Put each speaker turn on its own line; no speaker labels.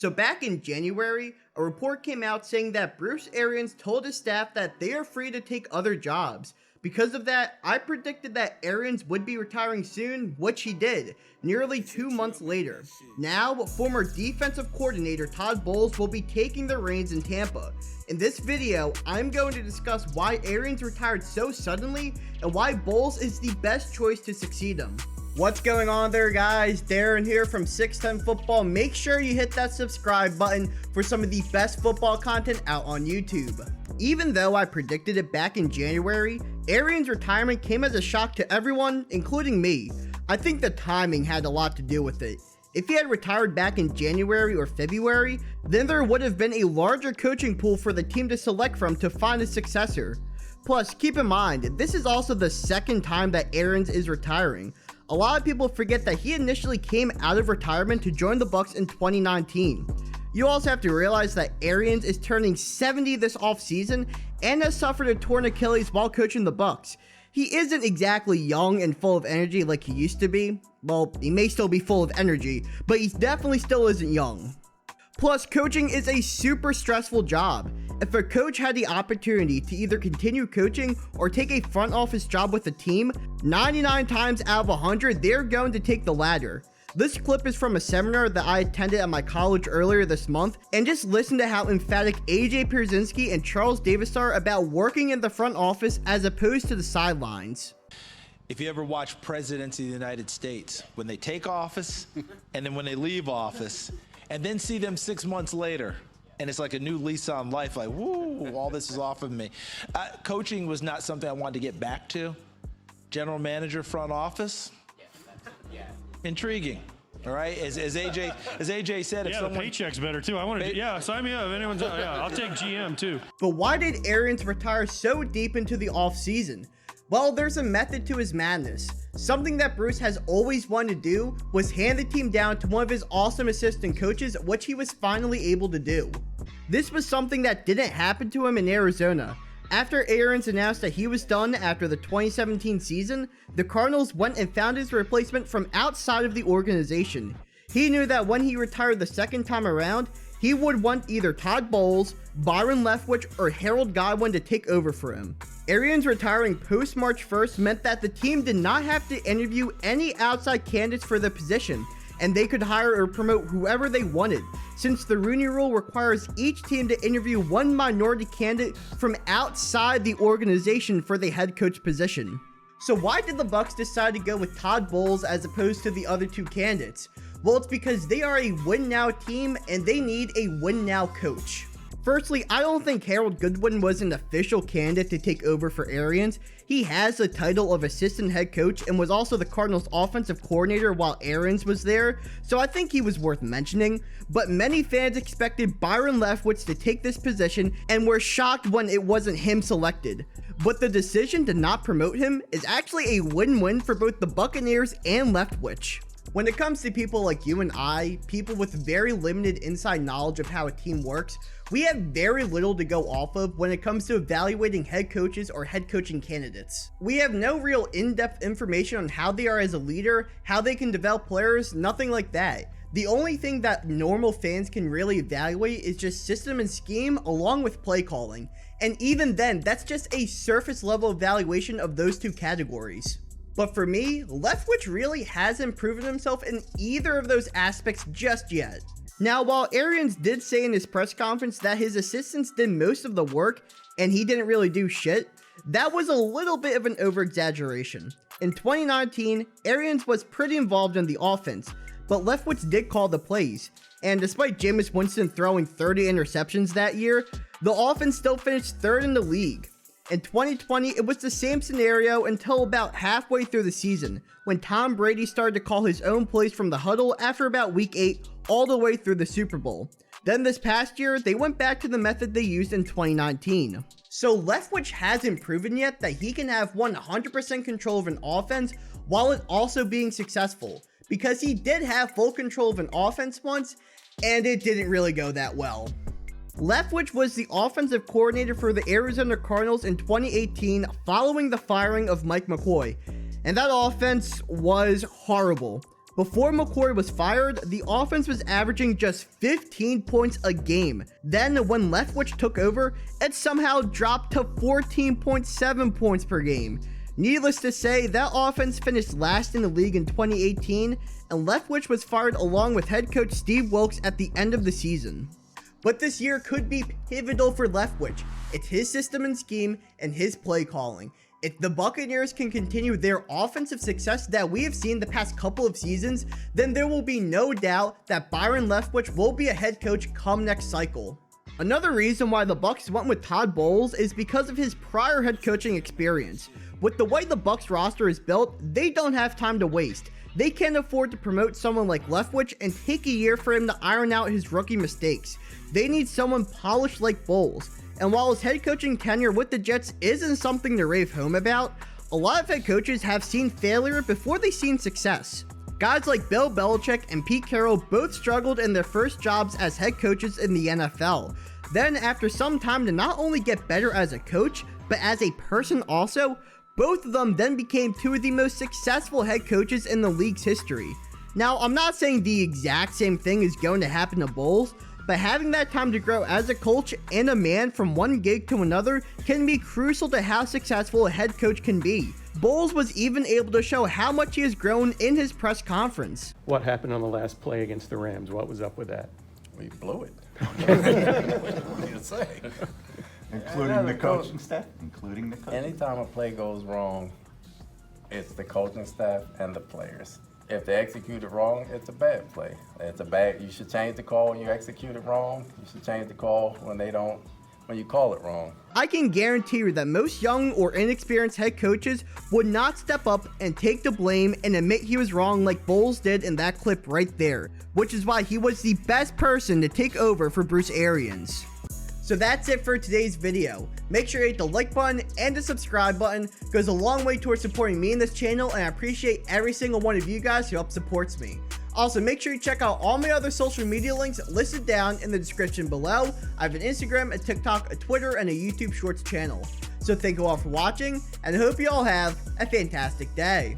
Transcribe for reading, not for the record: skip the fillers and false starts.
So back in January, a report came out saying that Bruce Arians told his staff that they are free to take other jobs. Because of that, I predicted that Arians would be retiring soon, which he did, nearly 2 months later. Now, former defensive coordinator Todd Bowles will be taking the reins in Tampa. In this video, I'm going to discuss why Arians retired so suddenly and why Bowles is the best choice to succeed him. What's going on there, guys? Darren here from 610 Football. Make sure you hit that subscribe button for some of the best football content out on YouTube. Even though I predicted it back in January, Arians' retirement came as a shock to everyone, including me. I think the timing had a lot to do with it. If he had retired back in January or February, then there would have been a larger coaching pool for the team to select from to find a successor. Plus, keep in mind, this is also the second time that Arians is retiring. A lot of people forget that he initially came out of retirement to join the Bucs in 2019. You also have to realize that Arians is turning 70 this offseason and has suffered a torn Achilles while coaching the Bucs. He isn't exactly young and full of energy like he used to be. Well, he may still be full of energy, but he definitely still isn't young. Plus, coaching is a super stressful job. If a coach had the opportunity to either continue coaching or take a front office job with a team, 99 times out of 100, they're going to take the latter. This clip is from a seminar that I attended at my college earlier this month, and just listen to how emphatic AJ Pierzynski and Charles Davis are about working in the front office as opposed to the sidelines.
If you ever watch presidents of the United States, when they take office and then when they leave office, and then see them 6 months later, and it's like a new lease on life, like, woo, all this is off of me. Coaching was not something I wanted to get back to. General manager, front office, intriguing. All right, as AJ said, if someone...
the paycheck's better too. I want to, sign me up. If anyone's, I'll take GM too.
But why did Arians retire so deep into the offseason? Well, there's a method to his madness. Something that Bruce has always wanted to do was hand the team down to one of his awesome assistant coaches, which he was finally able to do. This was something that didn't happen to him in Arizona. After Arians announced that he was done after the 2017 season, the Cardinals went and found his replacement from outside of the organization. He knew that when he retired the second time around, he would want either Todd Bowles, Byron Leftwich, or Harold Godwin to take over for him. Arians retiring post March 1st meant that the team did not have to interview any outside candidates for the position, and they could hire or promote whoever they wanted, since the Rooney Rule requires each team to interview one minority candidate from outside the organization for the head coach position. So why did the Bucs decide to go with Todd Bowles as opposed to the other two candidates? Well, it's because they are a win-now team and they need a win-now coach. Firstly, I don't think Harold Goodwin was an official candidate to take over for Arians. He has the title of assistant head coach and was also the Cardinals offensive coordinator while Arians was there, so I think he was worth mentioning. But many fans expected Byron Leftwich to take this position and were shocked when it wasn't him selected. But the decision to not promote him is actually a win-win for both the Buccaneers and Leftwich. When it comes to people like you and I, people with very limited inside knowledge of how a team works, we have very little to go off of when it comes to evaluating head coaches or head coaching candidates. We have no real in-depth information on how they are as a leader, how they can develop players, nothing like that. The only thing that normal fans can really evaluate is just system and scheme along with play calling. And even then, that's just a surface level evaluation of those two categories. But for me, Leftwich really hasn't proven himself in either of those aspects just yet. Now, while Arians did say in his press conference that his assistants did most of the work and he didn't really do shit, that was a little bit of an over-exaggeration. In 2019, Arians was pretty involved in the offense, but Leftwich did call the plays. And despite Jameis Winston throwing 30 interceptions that year, the offense still finished third in the league. In 2020, it was the same scenario until about halfway through the season, when Tom Brady started to call his own plays from the huddle after about week 8 all the way through the Super Bowl. Then this past year, they went back to the method they used in 2019. So Leftwich hasn't proven yet that he can have 100% control of an offense while it also being successful, because he did have full control of an offense once, and it didn't really go that well. Leftwich was the offensive coordinator for the Arizona Cardinals in 2018 following the firing of Mike McCoy, and that offense was horrible. Before McCoy was fired, the offense was averaging just 15 points a game. Then when Leftwich took over, it somehow dropped to 14.7 points per game. Needless to say, that offense finished last in the league in 2018, and Leftwich was fired along with head coach Steve Wilkes at the end of the season. But this year could be pivotal for Leftwich. It's his system and scheme and his play calling. If the Buccaneers can continue their offensive success that we have seen the past couple of seasons, then there will be no doubt that Byron Leftwich will be a head coach come next cycle. Another reason why the Bucs went with Todd Bowles is because of his prior head coaching experience. With the way the Bucs roster is built, they don't have time to waste. They can't afford to promote someone like Leftwich and take a year for him to iron out his rookie mistakes. They need someone polished like Bowles. And while his head coaching tenure with the Jets isn't something to rave home about, a lot of head coaches have seen failure before they've seen success. Guys like Bill Belichick and Pete Carroll both struggled in their first jobs as head coaches in the NFL. Then after some time to not only get better as a coach, but as a person also, both of them then became two of the most successful head coaches in the league's history. Now, I'm not saying the exact same thing is going to happen to Bowles, but having that time to grow as a coach and a man from one gig to another can be crucial to how successful a head coach can be. Bowles was even able to show how much he has grown in his press conference.
What happened on the last play against the Rams? What was up with that?
We blew it. What do you say?
Including the coaching staff? Including the coaching.
Anytime a play goes wrong, it's the coaching staff and the players. If they execute it wrong, it's a bad play. You should change the call when you execute it wrong. You should change the call when you call it wrong.
I can guarantee you that most young or inexperienced head coaches would not step up and take the blame and admit he was wrong like Bowles did in that clip right there, which is why he was the best person to take over for Bruce Arians. So that's it for today's video. Make sure you hit the like button and the subscribe button. It goes a long way towards supporting me in this channel, and I appreciate every single one of you guys who help supports me. Also, make sure you check out all my other social media links listed down in the description below. I have an Instagram, a TikTok, a Twitter, and a YouTube Shorts channel. So thank you all for watching, and I hope you all have a fantastic day.